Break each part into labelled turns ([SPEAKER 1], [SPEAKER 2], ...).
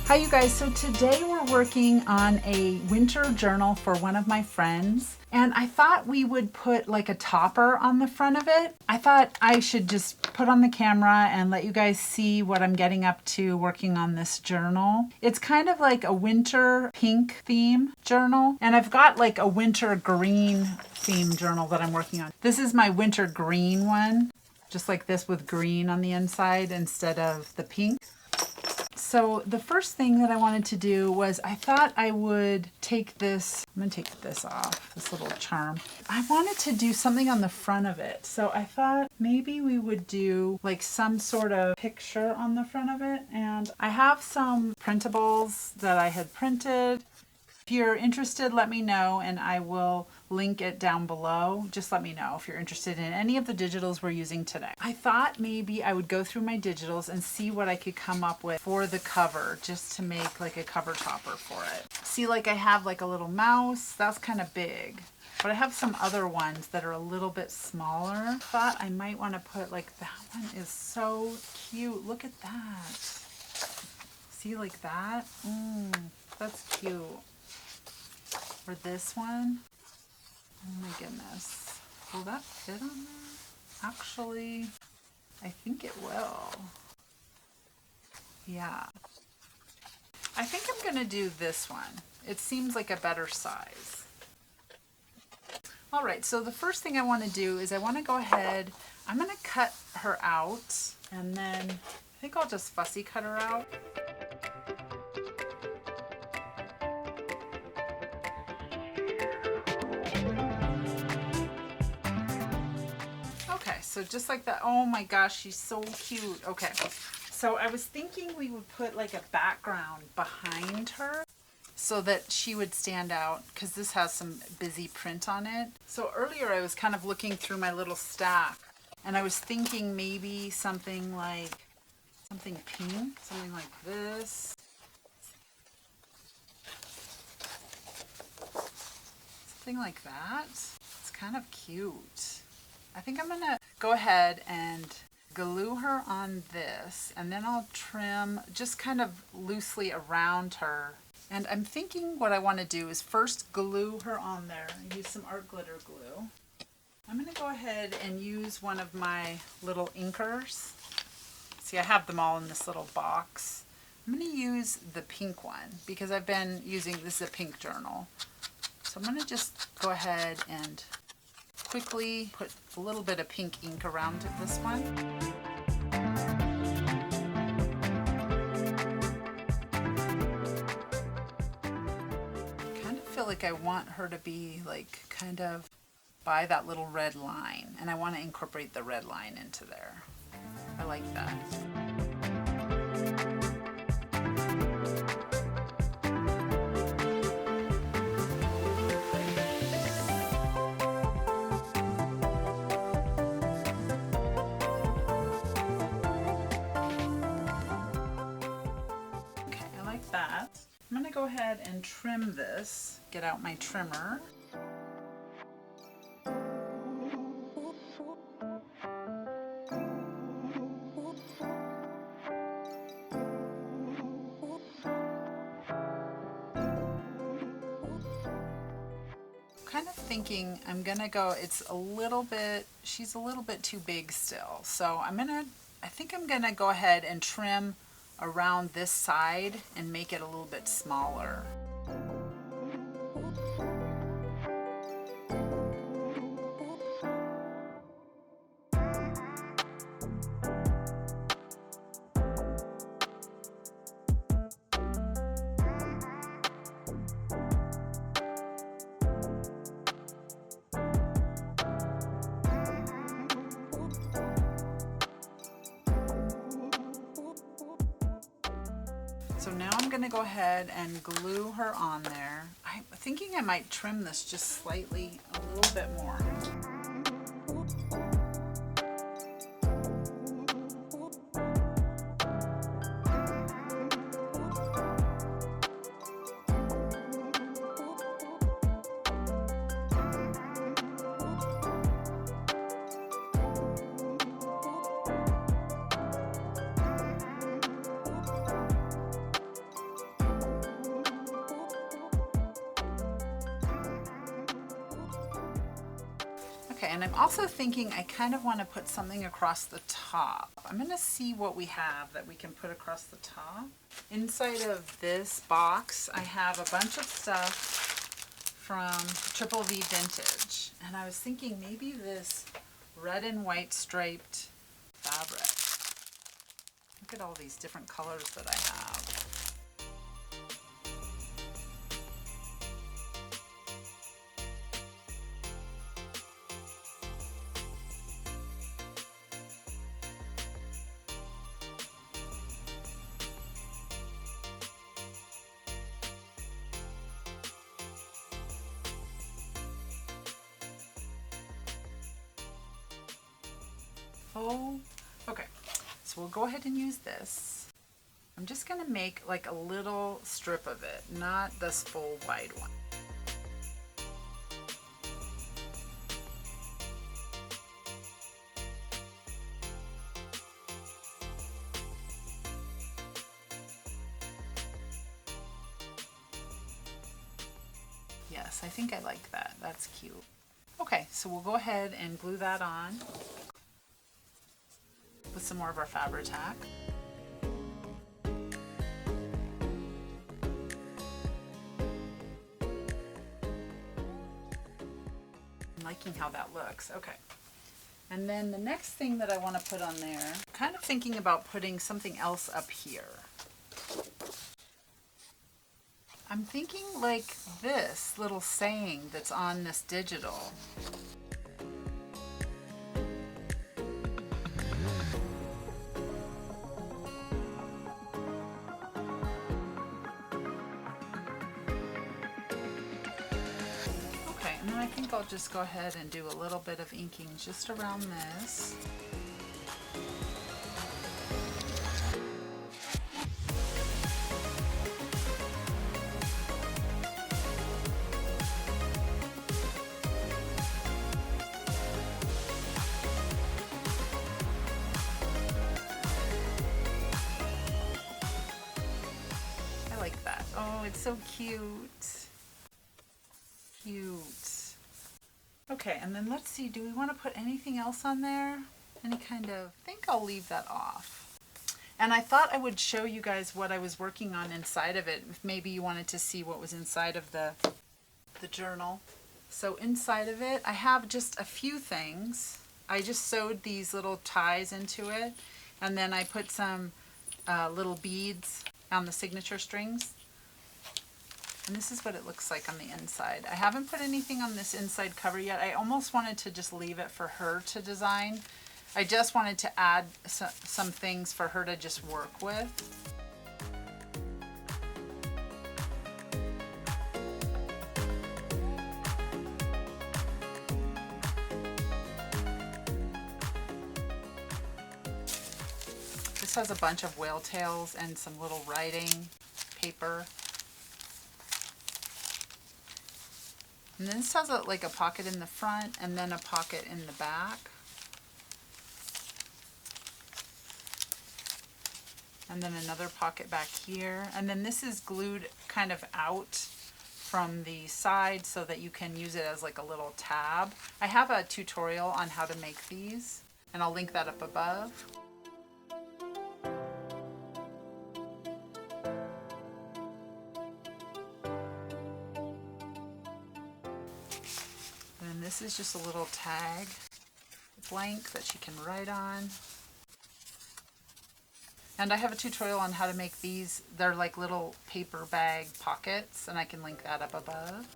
[SPEAKER 1] Hi you guys, so today we're working on a winter journal for one of my friends, and I thought we would put like a topper on the front of it. I thought I should just put on the camera and let you guys see what I'm getting up to working on this journal. It's kind of like a winter pink theme journal, and I've got like a winter green theme journal that I'm working on. This is my winter green one, just like this with green on the inside instead of the pink. So the first thing that I wanted to do was I thought I would take this, I'm going to take this off, this little charm. I wanted to do something on the front of it. So I thought maybe we would do like some sort of picture on the front of it. And I have some printables that I had printed. If you're interested, let me know and I will link it down below. Just let me know if you're interested in any of the digitals we're using today. I thought maybe I would go through my digitals and see what I could come up with for the cover, just to make like a cover topper for it. See, like I have like a little mouse, that's kind of big. But I have some other ones that are a little bit smaller. Thought I might want to put like, that one is so cute. Look at that. See, like that? That's cute. For this one, oh my goodness, will that fit on there? Actually, I think it will. Yeah. I think I'm going to do this one. It seems like a better size. All right, so the first thing I want to do is I want to go ahead, I'm going to cut her out, and then I think I'll just fussy cut her out. Okay, so just like that. Oh my gosh, she's so cute. Okay, so I was thinking we would put like a background behind her so that she would stand out, because this has some busy print on it. So earlier I was kind of looking through my little stack and I was thinking maybe something like something pink, something like this. Something like that. It's kind of cute. I think I'm gonna go ahead and glue her on this, and then I'll trim just kind of loosely around her. And I'm thinking what I want to do is first glue her on there. Use some art glitter glue. I'm gonna go ahead and use one of my little inkers. See, I have them all in this little box. I'm gonna use the pink one because I've been using, this is a pink journal. So I'm gonna just go ahead and quickly put a little bit of pink ink around this one. Kind of feel like I want her to be like kind of by that little red line, and I want to incorporate the red line into there. I like that. That. I'm going to go ahead and trim this, get out my trimmer. Kind of thinking I'm going to go, it's a little bit, she's a little bit too big still. So I think I'm going to go ahead and trim around this side and make it a little bit smaller. So now I'm going to go ahead and glue her on there. I'm thinking I might trim this just slightly, a little bit more. Okay, and I'm also thinking I kind of want to put something across the top. I'm going to see what we have that we can put across the top. Inside of this box, I have a bunch of stuff from Triple V Vintage. And I was thinking maybe this red and white striped fabric. Look at all these different colors that I have. Oh, okay, so we'll go ahead and use this. I'm just going to make like a little strip of it, not this full wide one. Yes, I think I like that. That's cute. Okay, so we'll go ahead and glue that on with some more of our Fabri-Tac. I'm liking how that looks. Okay. And then the next thing that I want to put on there, I'm kind of thinking about putting something else up here. I'm thinking like this little saying that's on this digital. Okay, and then I think I'll just go ahead and do a little bit of inking just around this. I like that. Oh, it's so cute. Cute. Okay, and then let's see, do we want to put anything else on there? Any kind of, I think I'll leave that off. And I thought I would show you guys what I was working on inside of it, if maybe you wanted to see what was inside of the journal. So inside of it, I have just a few things. I just sewed these little ties into it, and then I put some little beads on the signature strings. And this is what it looks like on the inside. I haven't put anything on this inside cover yet. I almost wanted to just leave it for her to design. I just wanted to add some things for her to just work with. This has a bunch of whale tails and some little writing paper. And then this has like a pocket in the front and then a pocket in the back. And then another pocket back here. And then this is glued kind of out from the side so that you can use it as like a little tab. I have a tutorial on how to make these, and I'll link that up above. And this is just a little tag blank that she can write on. And I have a tutorial on how to make these. They're like little paper bag pockets, and I can link that up above.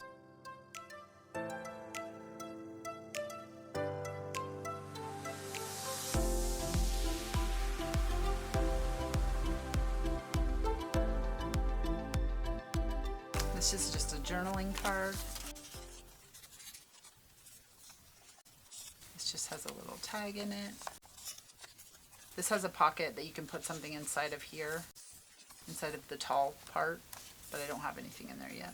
[SPEAKER 1] This is just a journaling card. This just has a little tag in it. This has a pocket that you can put something inside of here, inside of the tall part, but I don't have anything in there yet.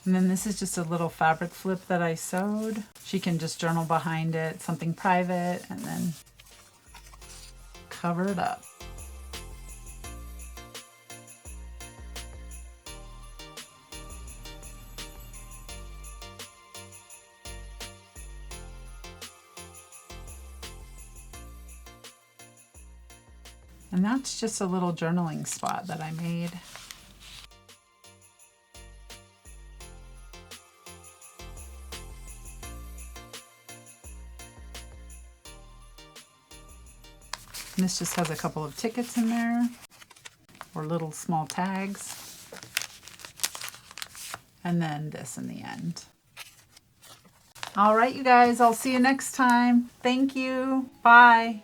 [SPEAKER 1] And then this is just a little fabric flip that I sewed. She can just journal behind it, something private, and then cover it up. And that's just a little journaling spot that I made. And this just has a couple of tickets in there, or little small tags. And then this in the end. All right, you guys, I'll see you next time. Thank you. Bye.